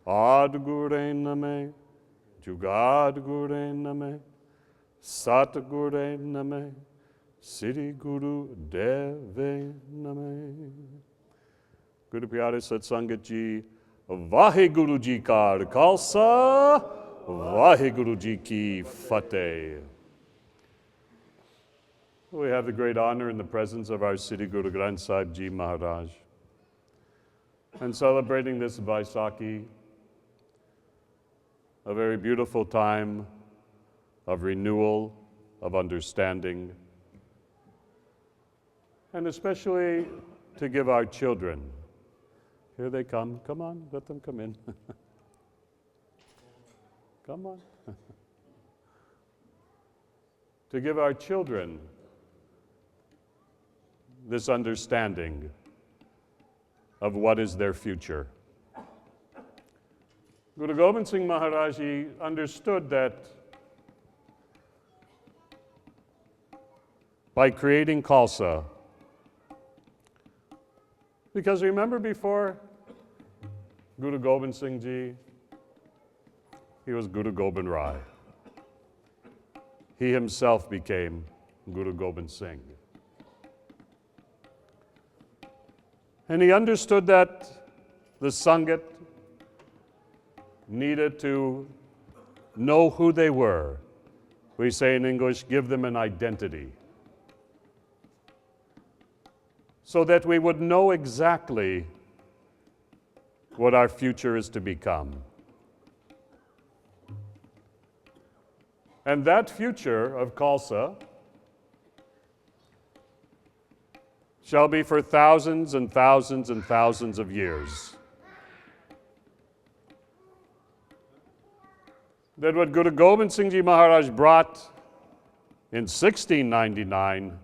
Ad Gure Name, Jugad Gure Name, Sat Gure Name, Sri Guru Deve Name. Guru Pyare Sat Sangat Ji, Vaheguru Ji Ka Khalsa, Vaheguru Ji Ki Fateh. We have the great honor in the presence of our Sri Guru Granth Sahib Ji Maharaj. And celebrating this Vaisakhi, a very beautiful time of renewal, of understanding, and especially to give our children. Here they come. Come on, let them come in. Come on. To give our children this understanding of what is their future. Guru Gobind Singh Maharaj Ji understood that by creating Khalsa, because remember before Guru Gobind Singh Ji, he was Guru Gobind Rai. He himself became Guru Gobind Singh. And he understood that the Sangat needed to know who they were. We say in English, give them an identity. So that we would know exactly what our future is to become. And that future of Khalsa shall be for thousands and thousands and thousands of years. That what Guru Gobind Singh Ji Maharaj brought in 1699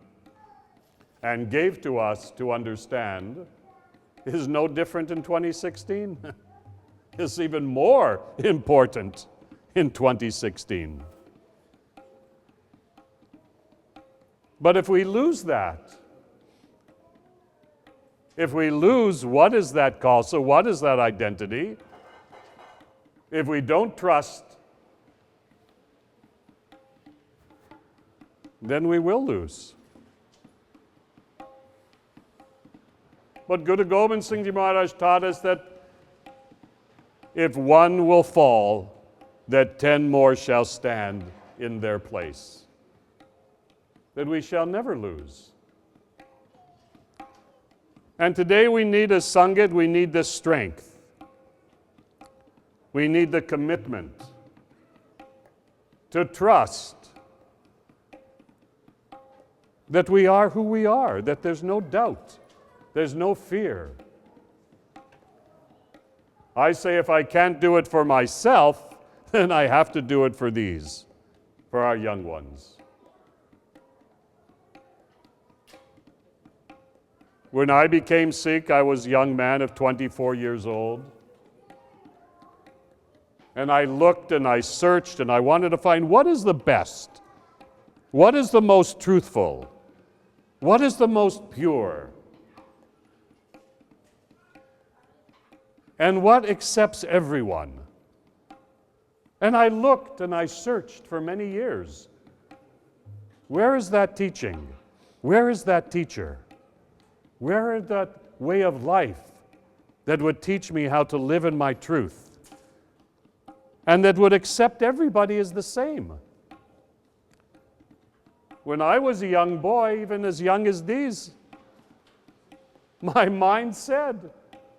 and gave to us to understand is no different in 2016. It's even more important in 2016. But if we lose that, if we lose what is that Khalsa, what is that identity, if we don't trust, then we will lose. But Guru Gobind Singh Ji Maharaj taught us that if one will fall, that 10 more shall stand in their place. That we shall never lose. And today we need a Sangat, we need the strength. We need the commitment to trust that we are who we are, that there's no doubt, there's no fear. I say if I can't do it for myself, then I have to do it for these, for our young ones. When I became Sikh, I was a young man of 24 years old. And I looked and I searched and I wanted to find what is the best? What is the most truthful? What is the most pure? And what accepts everyone? And I looked and I searched for many years. Where is that teaching? Where is that teacher? Where is that way of life that would teach me how to live in my truth and that would accept everybody as the same? When I was a young boy, even as young as these, my mind said,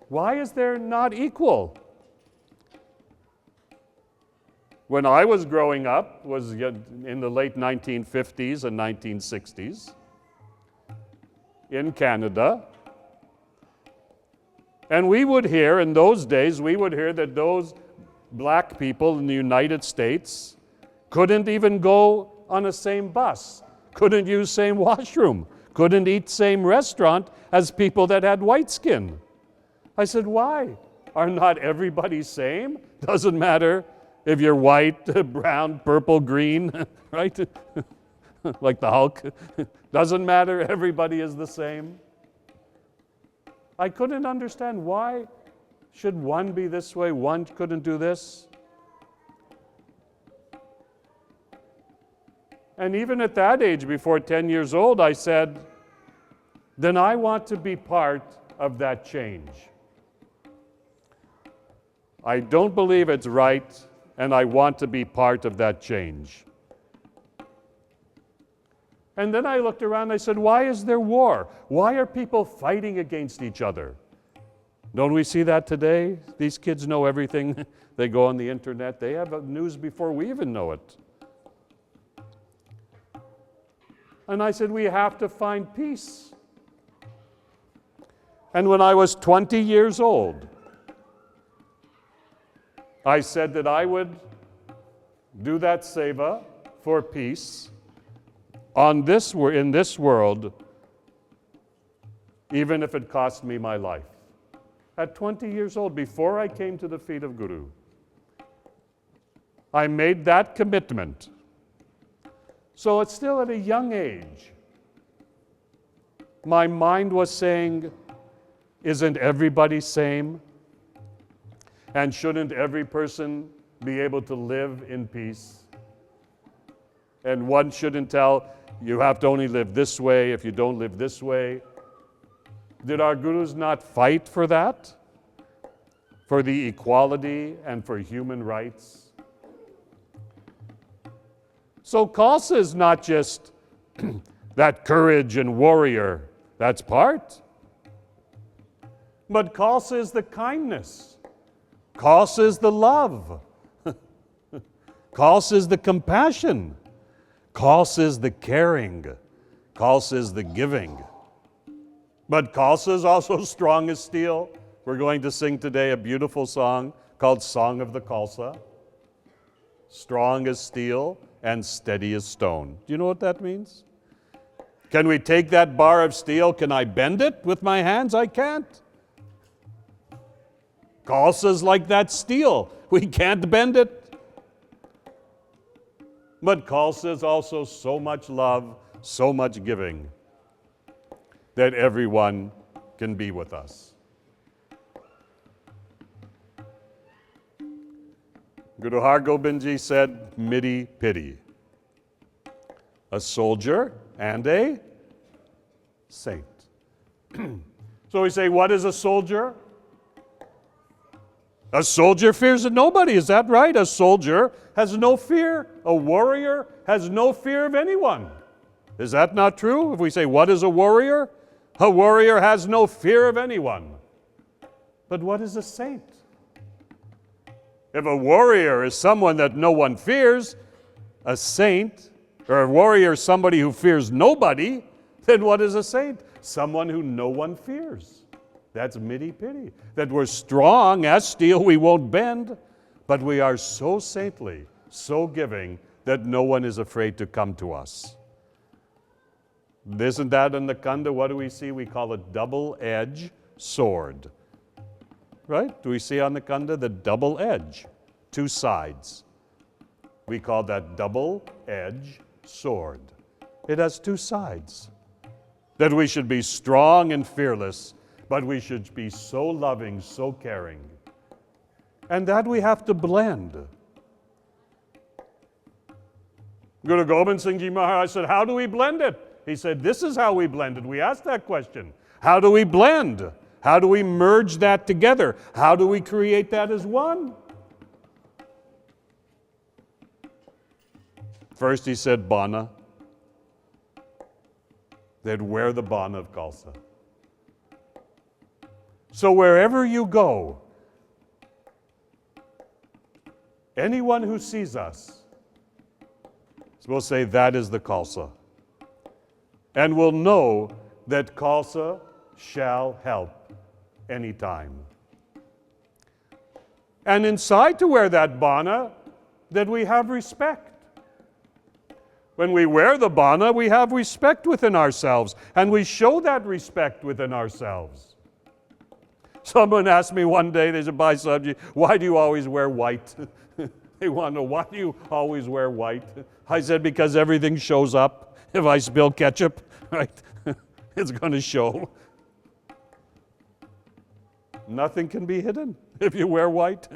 why is there not equal? When I was growing up, was in the late 1950s and 1960s, in Canada. And we would hear, in those days, we would hear that those black people in the United States couldn't even go on a same bus, couldn't use same washroom, couldn't eat same restaurant as people that had white skin. I said, why? Are not everybody same? Doesn't matter if you're white, brown, purple, green, right? Like the Hulk. Doesn't matter, everybody is the same. I couldn't understand why Should one be this way? One couldn't do this? And even at that age, before 10 years old, I said, then I want to be part of that change. I don't believe it's right, and I want to be part of that change. And then I looked around and I said, why is there war? Why are people fighting against each other? Don't we see that today? These kids know everything. They go on the internet. They have news before we even know it. And I said, we have to find peace. And when I was 20 years old, I said that I would do that seva for peace in this world, even if it cost me my life. At 20 years old, before I came to the feet of Guru, I made that commitment. So it's still at a young age. My mind was saying, isn't everybody same? And shouldn't every person be able to live in peace? And one shouldn't tell, you have to only live this way if you don't live this way. Did our gurus not fight for that? For the equality and for human rights? So Khalsa is not just that courage and warrior, that's part. But Khalsa is the kindness. Khalsa is the love. Khalsa is the compassion. Khalsa is the caring. Khalsa is the giving. But Khalsa is also strong as steel. We're going to sing today a beautiful song called Song of the Khalsa. Strong as steel and steady as stone. Do you know what that means? Can we take that bar of steel? Can I bend it with my hands? I can't. Khalsa's like that steel. We can't bend it. But Khalsa is also so much love, so much giving, that everyone can be with us. Guru Har Gobind Ji said, midi pity. A soldier and a saint. So we say, what is a soldier? A soldier fears nobody, is that right? A soldier has no fear. A warrior has no fear of anyone. Is that not true? If we say, what is a warrior? A warrior has no fear of anyone. But what is a saint? If a warrior is someone that no one fears, a saint, or a warrior is somebody who fears nobody, then what is a saint? Someone who no one fears. That's midi pity. That we're strong as steel, we won't bend, but we are so saintly, so giving, that no one is afraid to come to us. Isn't that in the Kanda? What do we see? We call it double-edged sword. Right? Do we see on the Kanda the double edge? Two sides. We call that double-edged sword. It has two sides. That we should be strong and fearless, but we should be so loving, so caring. And that we have to blend. Guru Gobind Singh Ji Maharaj said, how do we blend it? He said, this is how we blend it. We asked that question. How do we blend? How do we merge that together? How do we create that as one? First he said Bana. They'd wear the Bana of Khalsa. So wherever you go, anyone who sees us will say, that is the Khalsa. And will know that Khalsa shall help anytime. And inside to wear that Bana, that we have respect. When we wear the Bana, we have respect within ourselves, and we show that respect within ourselves. Someone asked me one day, they said, Bhai Sahib, why do you always wear white? They want to know, why do you always wear white? I said, because everything shows up. If I spill ketchup, right, it's going to show. Nothing can be hidden. If you wear white,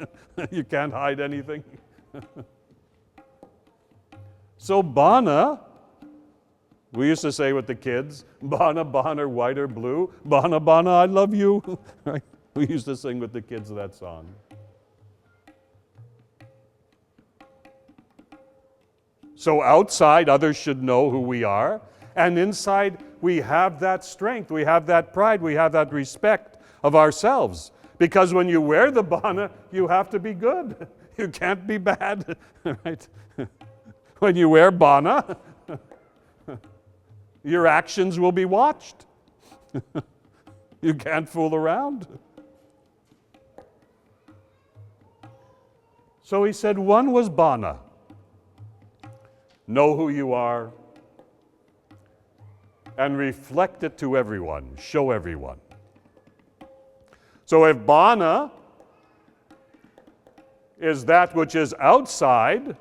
you can't hide anything. So Bana, we used to say with the kids, Bana, Bana, white or blue, Bana, Bana, I love you. Right? We used to sing with the kids that song. So outside, others should know who we are. And inside, we have that strength, we have that pride, we have that respect of ourselves. Because when you wear the Bana, you have to be good. You can't be bad. Right? When you wear Bana, your actions will be watched. You can't fool around. So he said, one was Bana. Know who you are and reflect it to everyone, show everyone. So if Bana is that which is outside,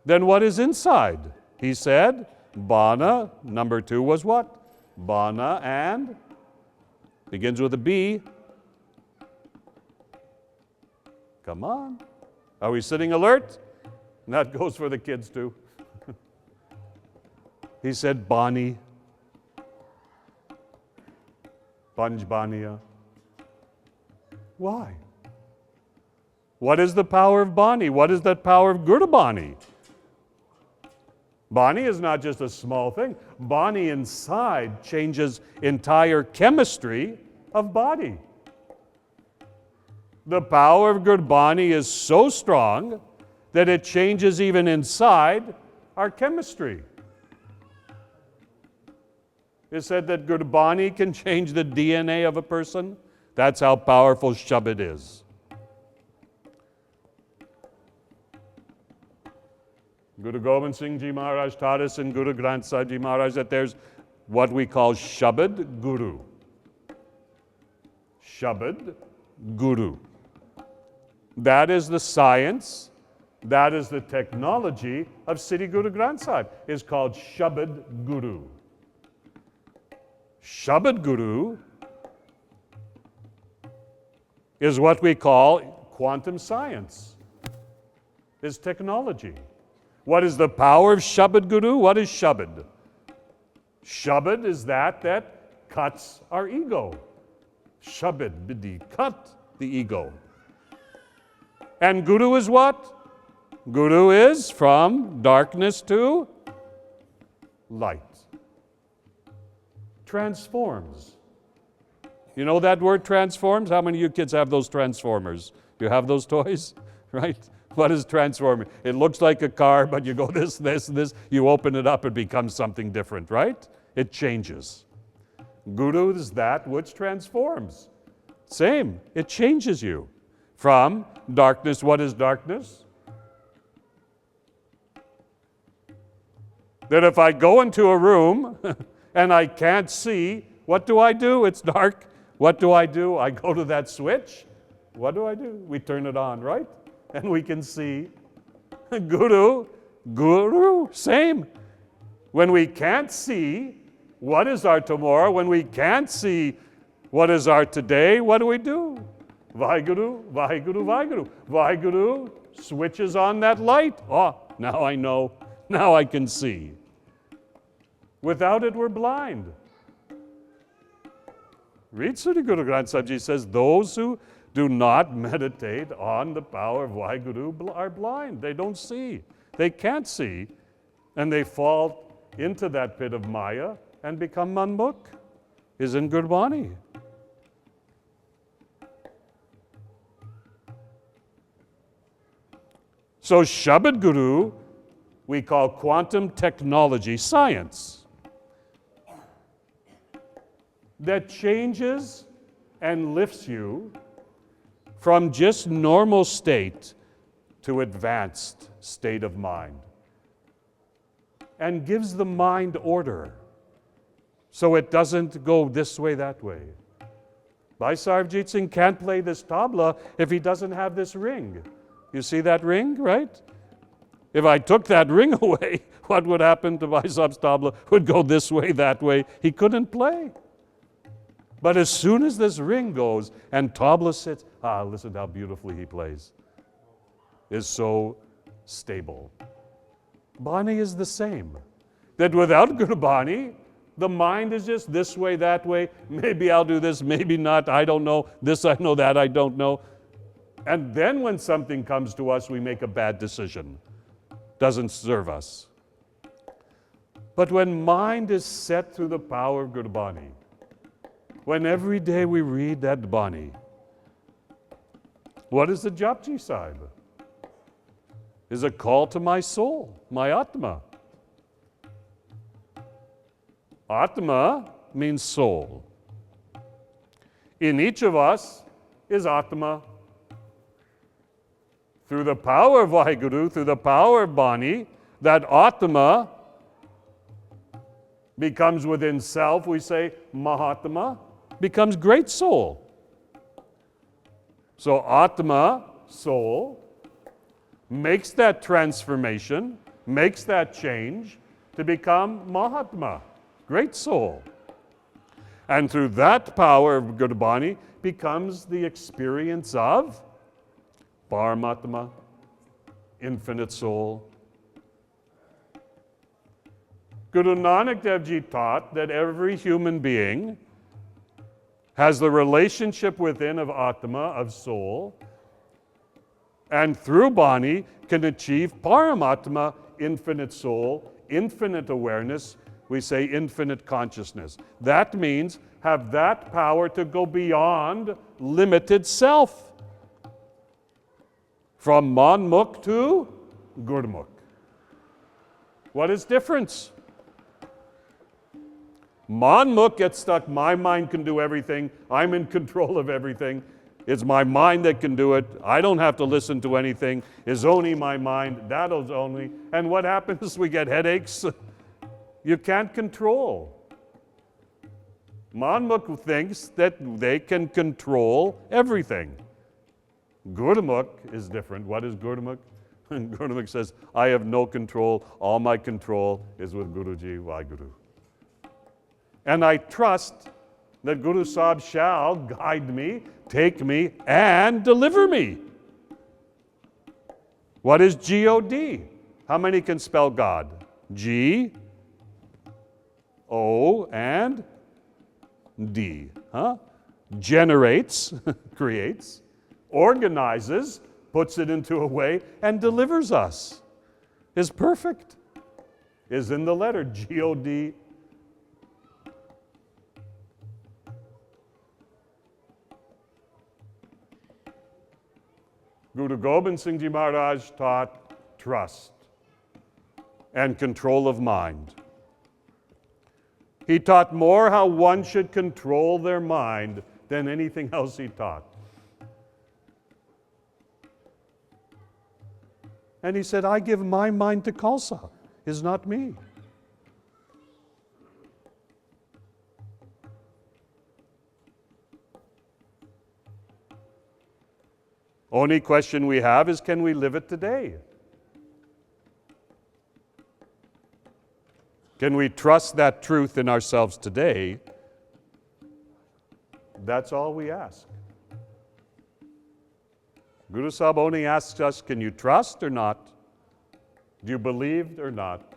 then what is inside? He said, Bana, number 2 was what? Bana and, begins with a B. Come on. Are we sitting alert? And that goes for the kids too. He said, Bani, Panjbaniya. Why? What is the power of Bani? What is that power of Gurbani? Bani is not just a small thing. Bani inside changes entire chemistry of body. The power of Gurbani is so strong that it changes even inside our chemistry. It said that Gurbani can change the DNA of a person. That's how powerful Shabad is. Guru Gobind Singh Ji Maharaj taught us in Guru Granth Sahib Ji Maharaj that there's what we call Shabad Guru. Shabad Guru. That is the science, that is the technology of Sri Guru Granth Sahib. It's called Shabad Guru. Shabad Guru is what we call quantum science. It's technology. What is the power of Shabad Guru? What is Shabad? Shabad is that cuts our ego. Shabad bidi, cut the ego. And Guru is what? Guru is from darkness to light. Transforms. You know that word transforms? How many of you kids have those transformers? Do you have those toys? Right? What is transforming? It looks like a car, but you go this, you open it up, it becomes something different, right? It changes. Guru is that which transforms. Same, it changes you from darkness. What is darkness? That if I go into a room and I can't see, what do? It's dark. What do? I go to that switch. What do? We turn it on, right? And we can see. Guru, same. When we can't see what is our tomorrow, when we can't see what is our today, what do? Vaheguru, Vaheguru, Vaheguru. Vaheguru switches on that light. Oh, now I know. Now I can see. Without it, we're blind. Read Sri Guru Granth Sahib Ji says, those who do not meditate on the power of Vaheguru are blind. They don't see. They can't see. And they fall into that pit of Maya and become manmukh. Is in Gurbani. So Shabad Guru we call quantum technology science. That changes and lifts you from just normal state to advanced state of mind and gives the mind order so it doesn't go this way, that way. Bhai Sarvjit Singh can't play this tabla if he doesn't have this ring. You see that ring, right? If I took that ring away, what would happen to Bhai Sahib's tabla? It would go this way, that way. He couldn't play. But as soon as this ring goes and tabla sits, listen how beautifully he plays, is so stable. Bani is the same. That without Gurbani, the mind is just this way, that way. Maybe I'll do this, maybe not. I don't know. This I know, that I don't know. And then when something comes to us, we make a bad decision. Doesn't serve us. But when mind is set through the power of Gurbani, when every day we read that Bani, what is the Japji Sahib? Is a call to my soul, my Atma. Atma means soul. In each of us is Atma. Through the power of Vaheguru, through the power of Bani, that Atma becomes within self, we say Mahatma, becomes great soul. So Atma, soul, makes that transformation, makes that change to become Mahatma, great soul. And through that power of Gurbani becomes the experience of Paramatma, infinite soul. Guru Nanak Dev Ji taught that every human being has the relationship within of Atma, of soul, and through Bani can achieve Paramatma, infinite soul, infinite awareness, we say infinite consciousness. That means have that power to go beyond limited self. From Manmukh to Gurmukh. What is difference? Manmukh gets stuck, my mind can do everything, I'm in control of everything, it's my mind that can do it, I don't have to listen to anything, it's only my mind, that'll only, and what happens? We get headaches. You can't control. Manmukh thinks that they can control everything. Gurmukh is different. What is Gurmukh? Gurmukh says, I have no control. All my control is with Guruji, Vaheguru. And I trust that Guru Sahib shall guide me, take me, and deliver me. What is G-O-D? How many can spell God? G, O, and D. Generates, creates, organizes, puts it into a way, and delivers us. Is perfect. Is in the letter G-O-D. Guru Gobind Singh Ji Maharaj taught trust and control of mind. He taught more how one should control their mind than anything else he taught. And he said, I give my mind to Khalsa, is not me. Only question we have is, can we live it today? Can we trust that truth in ourselves today? That's all we ask. Guru Sahib only asks us, can you trust or not? Do you believe or not?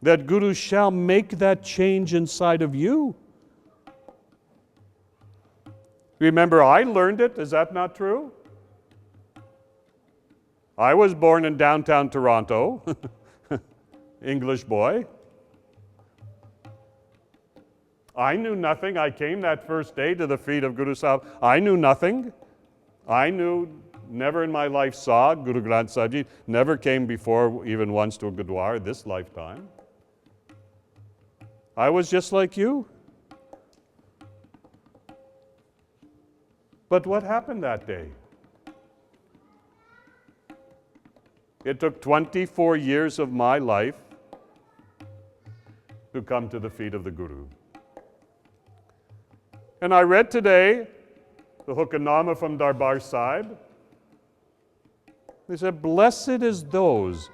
That Guru shall make that change inside of you. Remember, I learned it. Is that not true? I was born in downtown Toronto, English boy. I knew nothing. I came that first day to the feet of Guru Sahib. I knew nothing. I knew, never in my life saw Guru Granth Sahib Ji, never came before even once to a Gurdwara this lifetime. I was just like you. But what happened that day? It took 24 years of my life to come to the feet of the Guru. And I read today the Hukamnama from Darbar Sahib. They said, blessed is those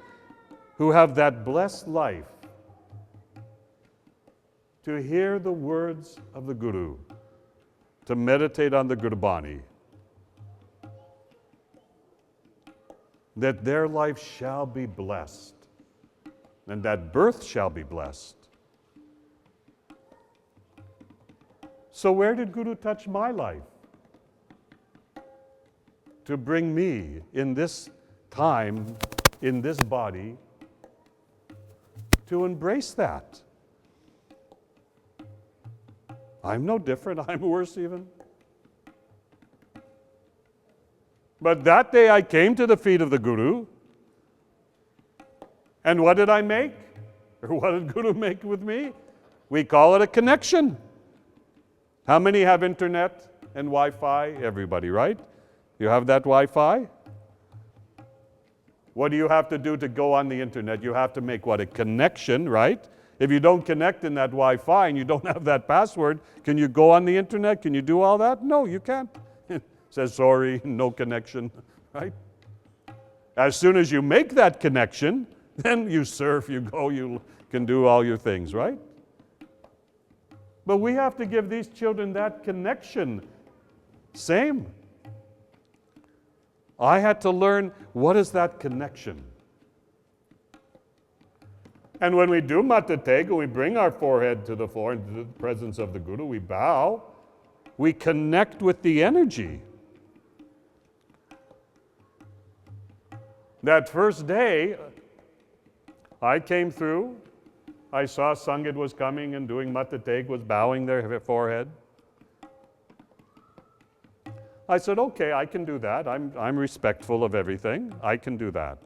who have that blessed life to hear the words of the Guru, to meditate on the Gurbani, that their life shall be blessed, and that birth shall be blessed. So where did Guru touch my life? To bring me in this time, in this body, to embrace that. I'm no different, I'm worse even. But that day I came to the feet of the Guru, and what did I make? Or what did Guru make with me? We call it a connection. How many have internet and Wi-Fi? Everybody, right? You have that Wi-Fi? What do you have to do to go on the internet? You have to make what? A connection, right? If you don't connect in that Wi-Fi and you don't have that password, can you go on the internet? Can you do all that? No, you can't. It says, sorry, no connection, right? As soon as you make that connection, then you surf, you go, you can do all your things, right? But we have to give these children that connection. Same. I had to learn, what is that connection? And when we do Mata Tega, we bring our forehead to the floor into the presence of the Guru, we bow, we connect with the energy. That first day, I came through, I saw Sangat was coming and doing Mata Tega, was bowing their forehead. I said, okay, I can do that. I'm respectful of everything. I can do that.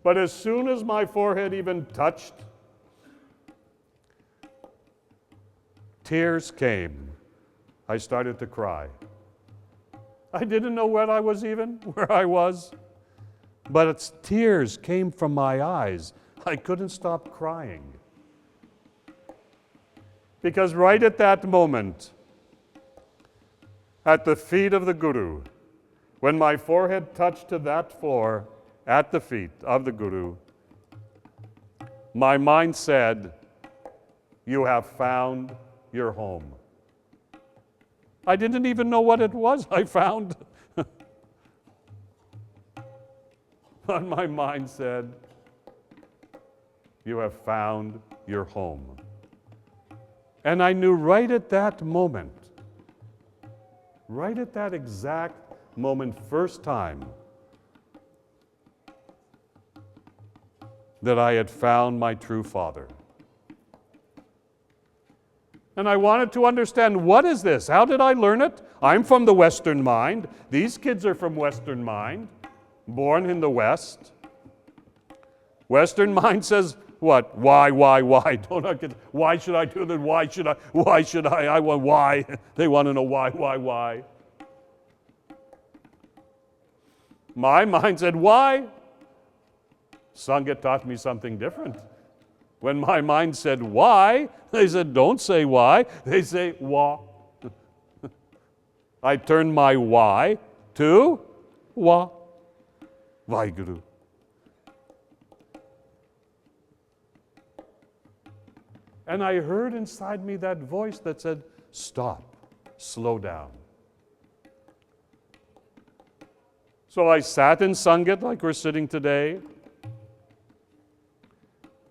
But as soon as my forehead even touched, tears came. I started to cry. I didn't know where I was, but tears came from my eyes. I couldn't stop crying. Because right at that moment, at the feet of the Guru, when my forehead touched to that floor, at the feet of the Guru, my mind said, you have found your home. I didn't even know what it was I found. But my mind said, you have found your home. And I knew right at that moment, right at that exact moment, first time, that I had found my true Father. And I wanted to understand, what is this? How did I learn it? I'm from the Western mind. These kids are from Western mind, born in the West. Western mind says, what? Why? Don't I get, why should I do that? Why should I? I want why. They want to know why. My mind said, why? Sangat taught me something different. When my mind said why, they said, don't say why. They say wa. I turned my why to wa. Vaheguru. And I heard inside me that voice that said, stop, slow down. So I sat in Sangat like we're sitting today,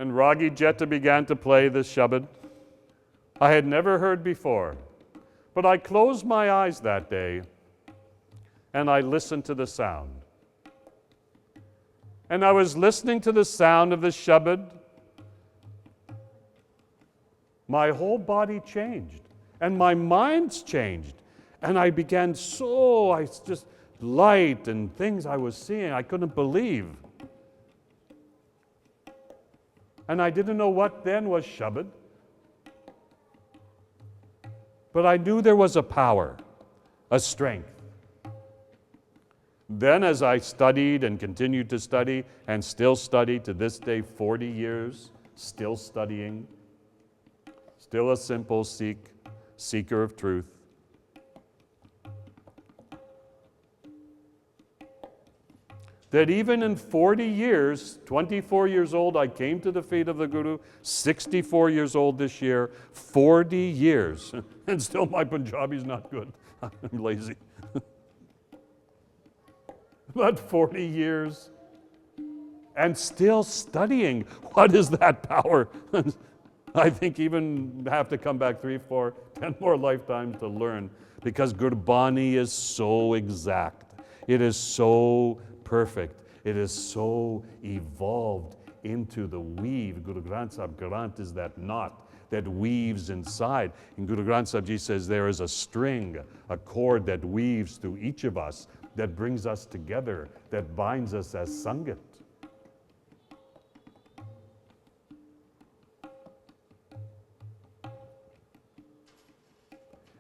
and Ragi Jetta began to play this Shabad I had never heard before. But I closed my eyes that day, and I listened to the sound. And I was listening to the sound of the Shabad. My whole body changed, and my mind's changed. And I began just light and things I was seeing, I couldn't believe. And I didn't know what then was Shabad. But I knew there was a power, a strength. Then as I studied and continued to study, and still study to this day, 40 years, still studying, still a simple Sikh, seeker of truth. that even in 40 years, 24 years old, I came to the feet of the Guru, 64 years old this year, 40 years, and still my Punjabi's not good. I'm lazy. But 40 years, and still studying. What is that power? I think even have to come back 3, 4, 10 more lifetimes to learn, because Gurbani is so exact. It is so perfect. It is so evolved into the weave. Guru Granth Sahib, Grant is that knot that weaves inside. And Guru Granth Sahib Ji says there is a string, a cord that weaves through each of us, that brings us together, that binds us as Sangat.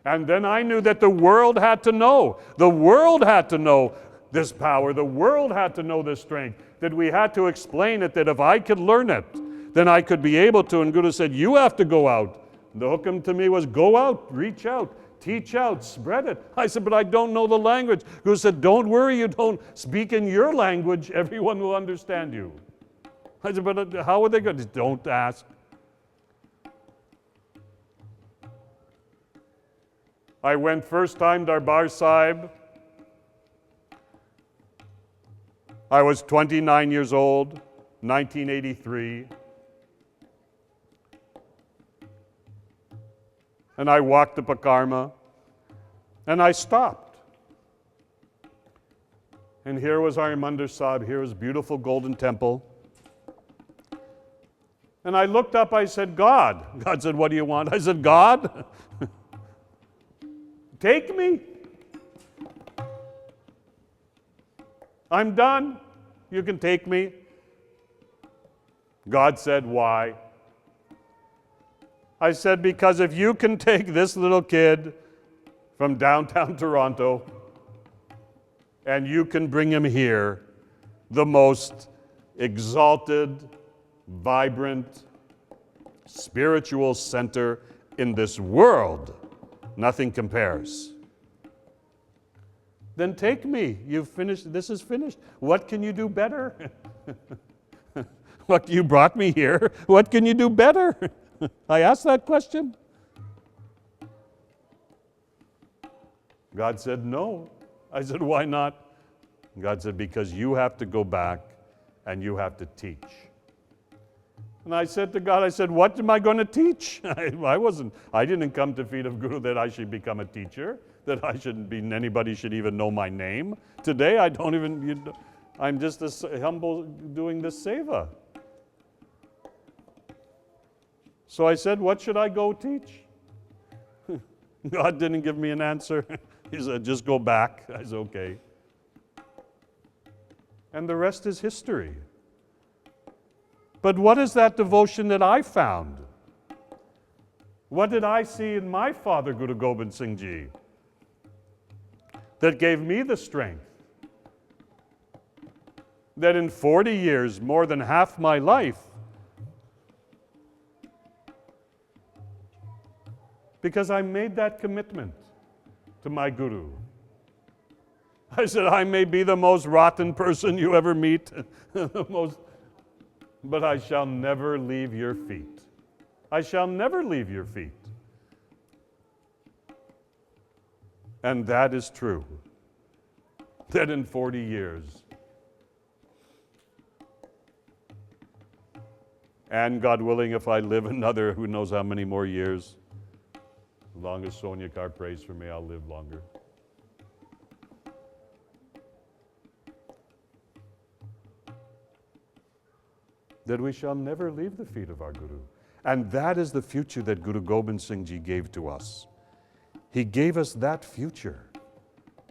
And then I knew that the world had to know. The world had to know this power. The world had to know this strength. That we had to explain it, that if I could learn it, then I could be able to. And Guru said, you have to go out. The hukam to me was, go out, reach out, teach out, spread it. I said, but I don't know the language. Guru said, don't worry, you don't speak in your language. Everyone will understand you. I said, but how are they going to? Don't ask. I went first time Darbar Sahib. I was 29 years old, 1983. And I walked the Pakarma, and I stopped. And here was Harimandir Sahib, here was beautiful golden temple. And I looked up, I said, God. God said, what do you want? I said, God, take me. I'm done. You can take me. God said, why? I said, because if you can take this little kid from downtown Toronto and you can bring him here, the most exalted, vibrant, spiritual center in this world, nothing compares. Then take me. You've finished. This is finished. What can you do better? What, you brought me here. What can you do better? I asked that question. God said no. I said, why not? God said, because you have to go back and you have to teach. And I said to God, I said, what am I going to teach? I didn't come to feet of Guru that I should become a teacher, that I shouldn't be, anybody should even know my name. Today, I don't even, I'm just a humble doing this seva. So I said, what should I go teach? God didn't give me an answer. He said, just go back. I said, okay. And the rest is history. But what is that devotion that I found? What did I see in my father, Guru Gobind Singh Ji, that gave me the strength? That in 40 years, more than half my life, because I made that commitment to my Guru. I said, I may be the most rotten person you ever meet, but I shall never leave your feet. I shall never leave your feet. And that is true. That in 40 years, and God willing, if I live another who knows how many more years, as long as Sonia Kar prays for me, I'll live longer. That we shall never leave the feet of our Guru. And that is the future that Guru Gobind Singh Ji gave to us. He gave us that future,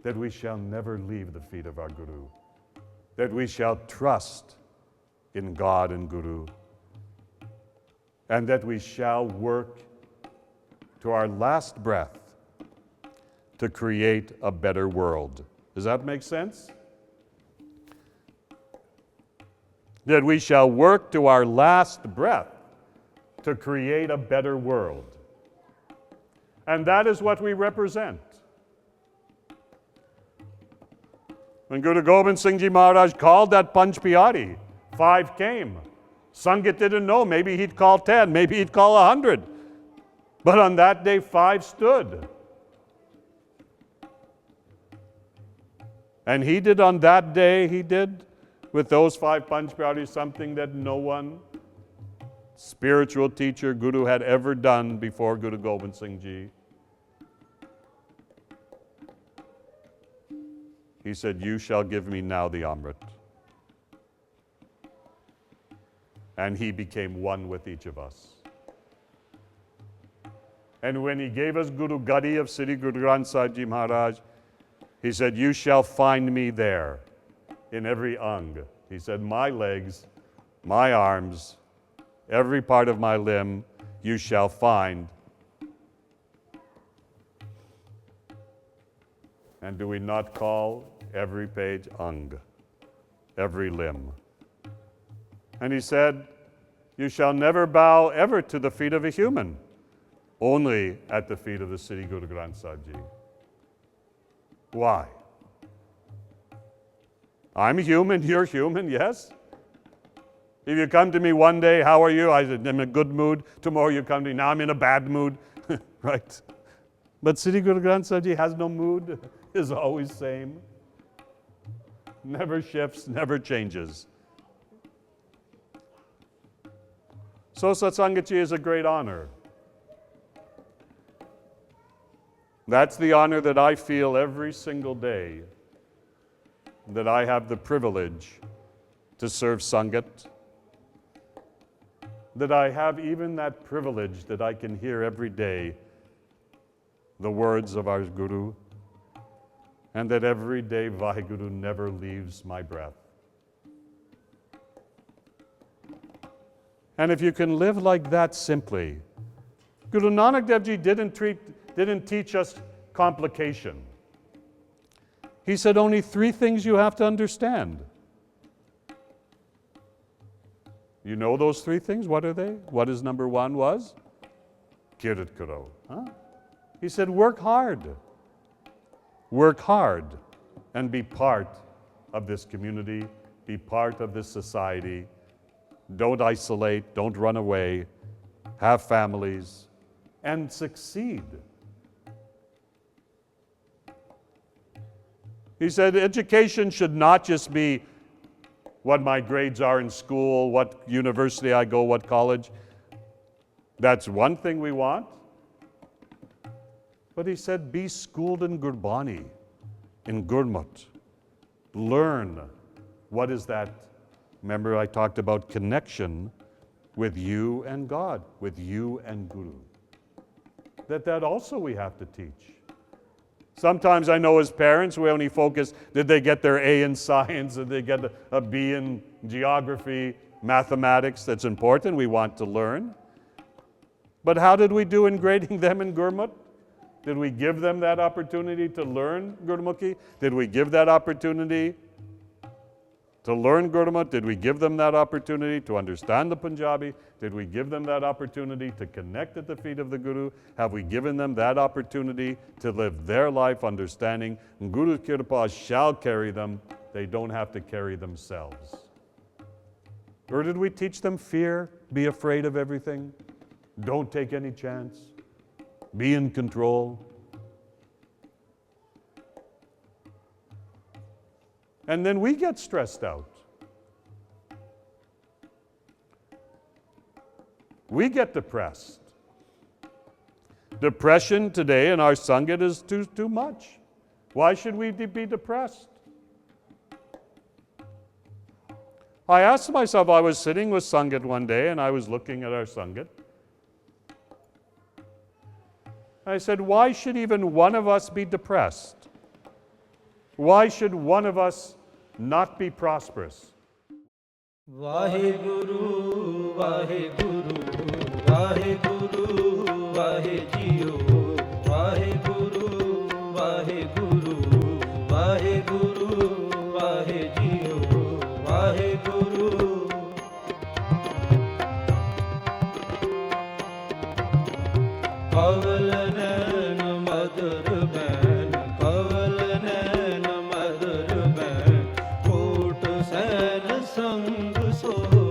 that we shall never leave the feet of our Guru, that we shall trust in God and Guru, and that we shall work to our last breath to create a better world. Does that make sense? That we shall work to our last breath to create a better world. And that is what we represent. When Guru Gobind Singh Ji Maharaj called that Panch Pyari, 5 came. Sangat didn't know. Maybe he'd call 10, maybe he'd call 100. But on that day, 5 stood. And he did on that day, he did with those 5 Panch Pyaris something that no one spiritual teacher, Guru had ever done before Guru Gobind Singh Ji. He said, "You shall give me now the Amrit." And he became one with each of us. And when he gave us Guru Gadi of Sri Guru Granth Sahib Ji Maharaj, he said, "You shall find me there in every ang." He said, "My legs, my arms, every part of my limb, you shall find." And do we not call every page ang, every limb? And he said, "You shall never bow ever to the feet of a human, only at the feet of the Sri Guru Granth Sahib Ji." Why? I'm human, you're human, yes? If you come to me one day, "How are you?" I said, "I'm in a good mood." Tomorrow you come to me, "Now I'm in a bad mood." Right? But Sri Guru Granth Sahib Ji has no mood, is always same. Never shifts, never changes. So Satsangat Ji is a great honor. That's the honor that I feel every single day, that I have the privilege to serve Sangat, that I have even that privilege that I can hear every day the words of our Guru, and that every day Vaheguru never leaves my breath. And if you can live like that simply, Guru Nanak Dev Ji didn't teach us complication. He said only 3 things you have to understand. You know those 3 things? What are they? What is number 1 was? Kirat karo. Huh? He said work hard. Work hard and be part of this community, be part of this society. Don't isolate, don't run away, have families, and succeed. He said education should not just be what my grades are in school, what university I go, what college. That's one thing we want. But he said, be schooled in Gurbani, in Gurmat. Learn what is that. Remember I talked about connection with you and God, with you and Guru. That also we have to teach. Sometimes I know as parents we only focus, did they get their A in science, did they get a B in geography, mathematics? That's important, we want to learn. But how did we do in grading them in Gurmat? Did we give them that opportunity to learn Gurmukhi? Did we give that opportunity to learn Gurmat? Did we give them that opportunity to understand the Punjabi? Did we give them that opportunity to connect at the feet of the Guru? Have we given them that opportunity to live their life understanding Guru Kirpa shall carry them, they don't have to carry themselves? Or did we teach them fear, be afraid of everything, don't take any chance, be in control? And then we get stressed out. We get depressed. Depression today in our Sangat is too much. Why should we be depressed? I asked myself, I was sitting with Sangat one day and I was looking at our Sangat. I said, why should even one of us be depressed? Why should one of us not be prosperous? Vaheguru, Vaheguru, Vaheguru, Vaheguru, Vaheguru, Vaheguru, Vaheguru, Vaheguru, Vaheguru. Kavalana Madhur Ben, Kavalana Madhur Ben. So